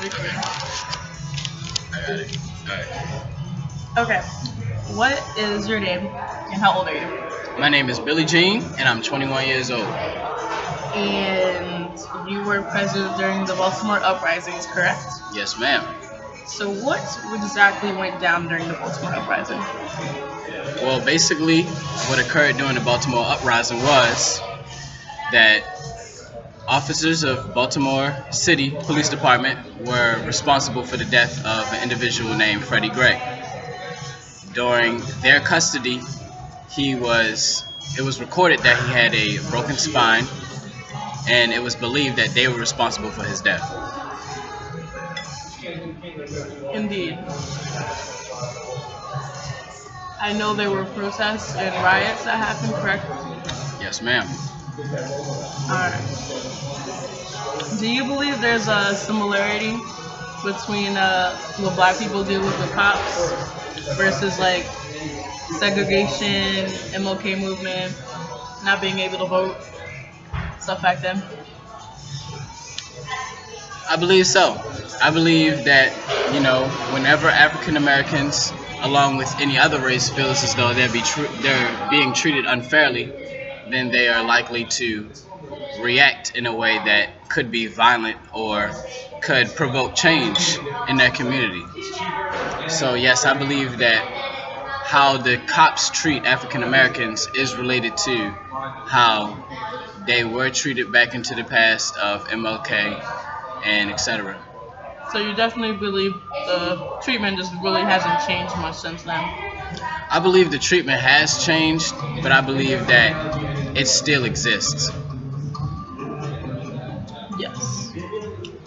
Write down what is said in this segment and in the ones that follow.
recording. I got it. Alright. Okay. What is your name and how old are you? My name is Billy Jean, and I'm 21 years old. And you were present during the Baltimore uprisings, correct? Yes, ma'am. So what exactly went down during the Baltimore uprising? Well, basically, what occurred during the Baltimore uprising was that officers of Baltimore City Police Department were responsible for the death of an individual named Freddie Gray. During their custody, it was recorded that he had a broken spine, and it was believed that they were responsible for his death. Indeed. I know there were protests and riots that happened, correct? Yes, ma'am. Alright. Do you believe there's a similarity between what black people do with the cops versus like segregation, MLK movement, not being able to vote, stuff back then? I believe so. I believe that, whenever African Americans, along with any other race, feels as though they're being treated unfairly, then they are likely to react in a way that could be violent or could provoke change in their community. So yes, I believe that how the cops treat African Americans is related to how they were treated back into the past of MLK and etc. So you definitely believe the treatment just really hasn't changed much since then? I believe the treatment has changed, but I believe that it still exists. Yes.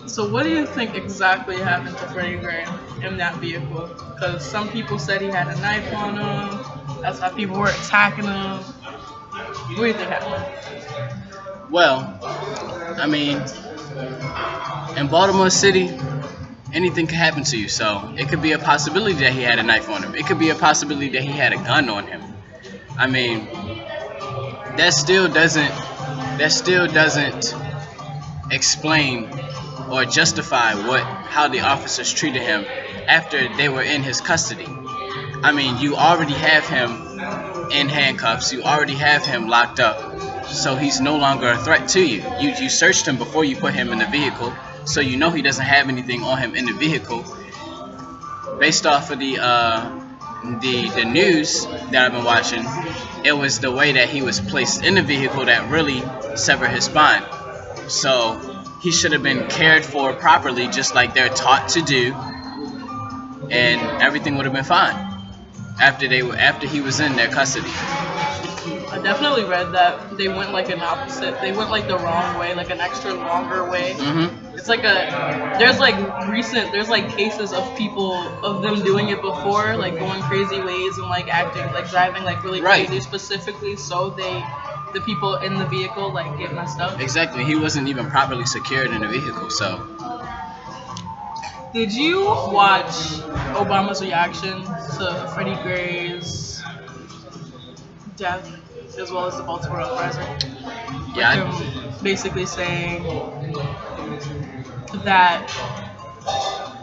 So what do you think exactly happened to Freddie Gray in that vehicle? Because some people said he had a knife on him. That's why people were attacking him. What do you think happened? Well, I mean, in Baltimore City, anything can happen to you. So it could be a possibility that he had a knife on him. It could be a possibility that he had a gun on him. I mean, that still doesn't explain or justify how the officers treated him after they were in his custody. I mean, you already have him in handcuffs. You already have him locked up. So he's no longer a threat to you. You searched him before you put him in the vehicle, so you know he doesn't have anything on him in the vehicle. Based off of the news that I've been watching, it was the way that he was placed in the vehicle that really severed his spine. So he should have been cared for properly, just like they're taught to do, and everything would have been fine after he was in their custody. I definitely read that they went like an opposite. They went like the wrong way, like an extra longer way. Mm-hmm. It's like there's like cases of them doing it before, like going crazy ways and like acting, like driving like really crazy specifically, so the people in the vehicle like get messed up. Exactly. He wasn't even properly secured in the vehicle, so. Did you watch Obama's reaction to Freddie Gray's death, as well as the Baltimore uprising? Yeah. With him basically saying that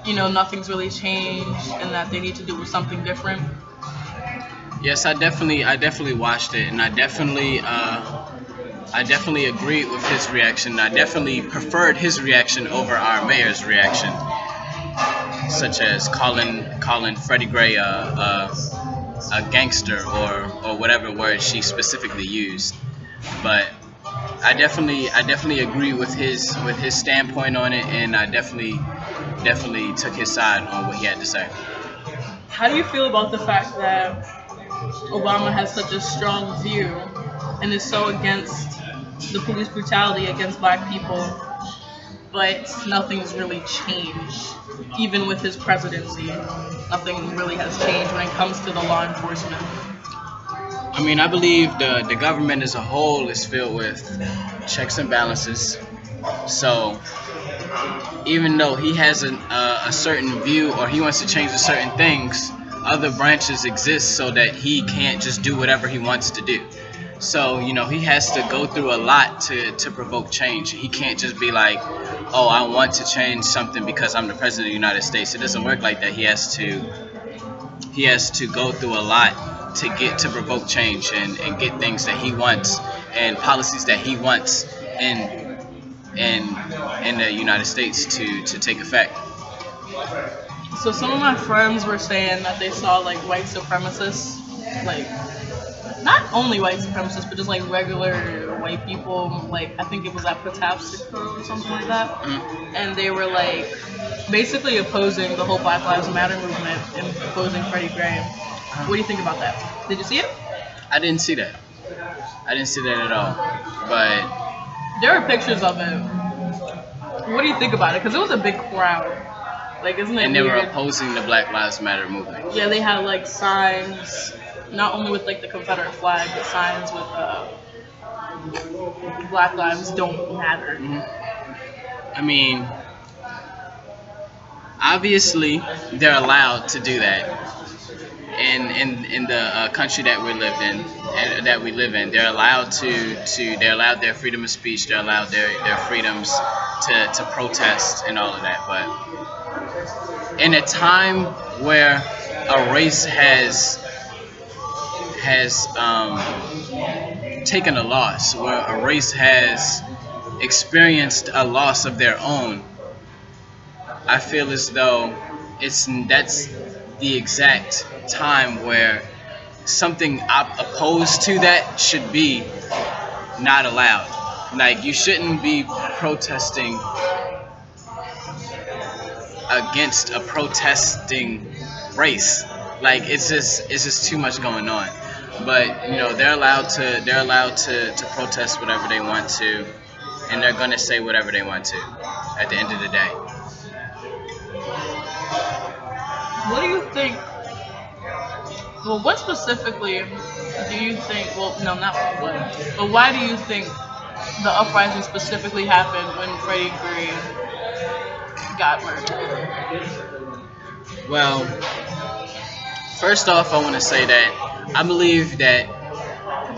nothing's really changed and that they need to do something different. Yes, I definitely watched it, and I definitely agreed with his reaction. I definitely preferred his reaction over our mayor's reaction, such as calling Freddie Gray a gangster or whatever word she specifically used. But I definitely agree with his standpoint on it, and I definitely took his side on what he had to say. How do you feel about the fact that Obama has such a strong view and is so against the police brutality against black people, but nothing's really changed? Even with his presidency, nothing really has changed when it comes to the law enforcement. I mean, I believe the government as a whole is filled with checks and balances. So even though he has a certain view or he wants to change certain things, other branches exist so that he can't just do whatever he wants to do. So, he has to go through a lot to provoke change. He can't just be like, oh, I want to change something because I'm the president of the United States. It doesn't work like that. He has to go through a lot to provoke change and get things that he wants and policies that he wants in the United States to take effect. So some of my friends were saying that they saw like white supremacists, like not only white supremacists, but just like regular white people. Like I think it was at Patapsco or something like that, and they were like basically opposing the whole Black Lives Matter movement and opposing Freddie Gray. What do you think about that? Did you see it? I didn't see that. I didn't see that at all. But there are pictures of it. What do you think about it? Because it was a big crowd. Like, isn't it and they weird? were opposing the Black Lives Matter movement. Yeah, they had like signs, not only with like the Confederate flag, but signs with Black Lives Don't Matter. I mean, obviously they're allowed to do that. In the country that we live in, they're allowed they're allowed their freedom of speech, they're allowed their freedoms to protest and all of that. But in a time where a race has taken a loss, where a race has experienced a loss of their own, I feel as though that's the exact time where something opposed to that should be not allowed. Like, you shouldn't be protesting against a protesting race. Like, it's just too much going on. But they're allowed to protest whatever they want to, and they're gonna say whatever they want to at the end of the day. What do you think? Well, what specifically do you think? Well, no, not what. But why do you think the uprising specifically happened when Freddie Gray got murdered? Well, first off, I want to say that I believe that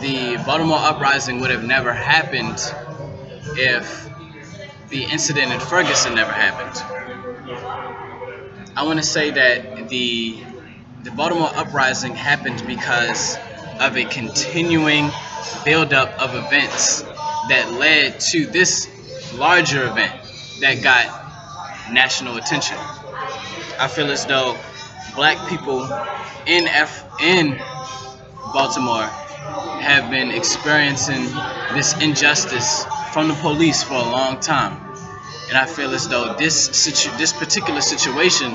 the Baltimore uprising would have never happened if the incident in Ferguson never happened. I want to say that the Baltimore uprising happened because of a continuing buildup of events that led to this larger event that got national attention. I feel as though black people in Baltimore have been experiencing this injustice from the police for a long time. And I feel as though this particular situation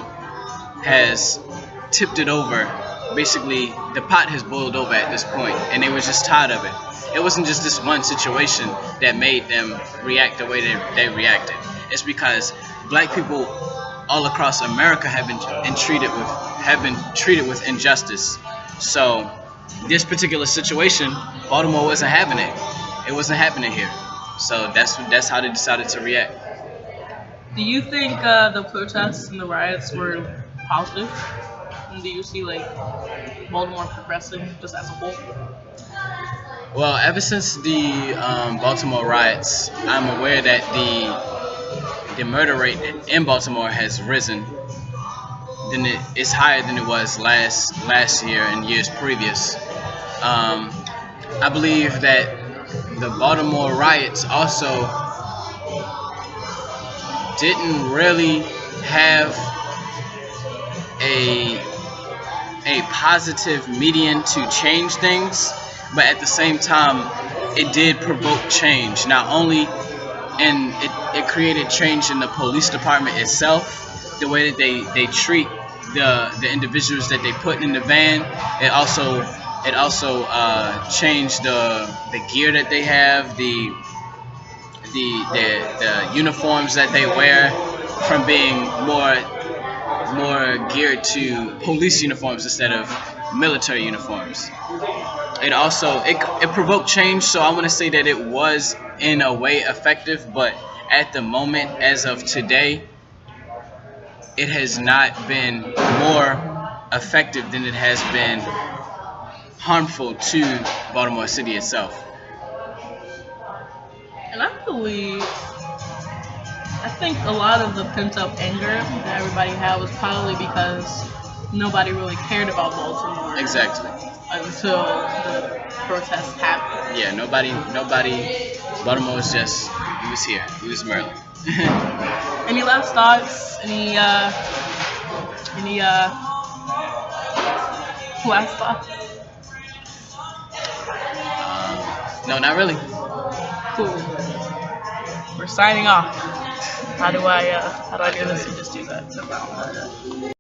has tipped it over. Basically, the pot has boiled over at this point, and they were just tired of it. It wasn't just this one situation that made them react the way they reacted. It's because black people all across America have been treated with injustice. So this particular situation, Baltimore wasn't having it. It wasn't happening here. So that's how they decided to react. Do you think the protests and the riots were positive? And do you see like Baltimore progressing just as a whole? Well, ever since the Baltimore riots, I'm aware that the murder rate in Baltimore has risen. It's higher than it was last year and years previous. I believe that the Baltimore riots also didn't really have a positive median to change things, but at the same time it did provoke change. Not only it created change in the police department itself, the way that they treat the individuals that they put in the van. It also changed the gear that they have, the uniforms that they wear, from being more geared to police uniforms instead of military uniforms. It provoked change, so I want to say that it was in a way effective, but at the moment, as of today, it has not been more effective than it has been harmful to Baltimore City itself. And I think a lot of the pent up anger that everybody had was probably because nobody really cared about Baltimore. Exactly. Until the protests happened. Yeah, nobody. Baltimore was just, he was here. He was Maryland. Any last thoughts? Any last thoughts? No, not really. Cool. We're signing off. How do I do this? You just do that.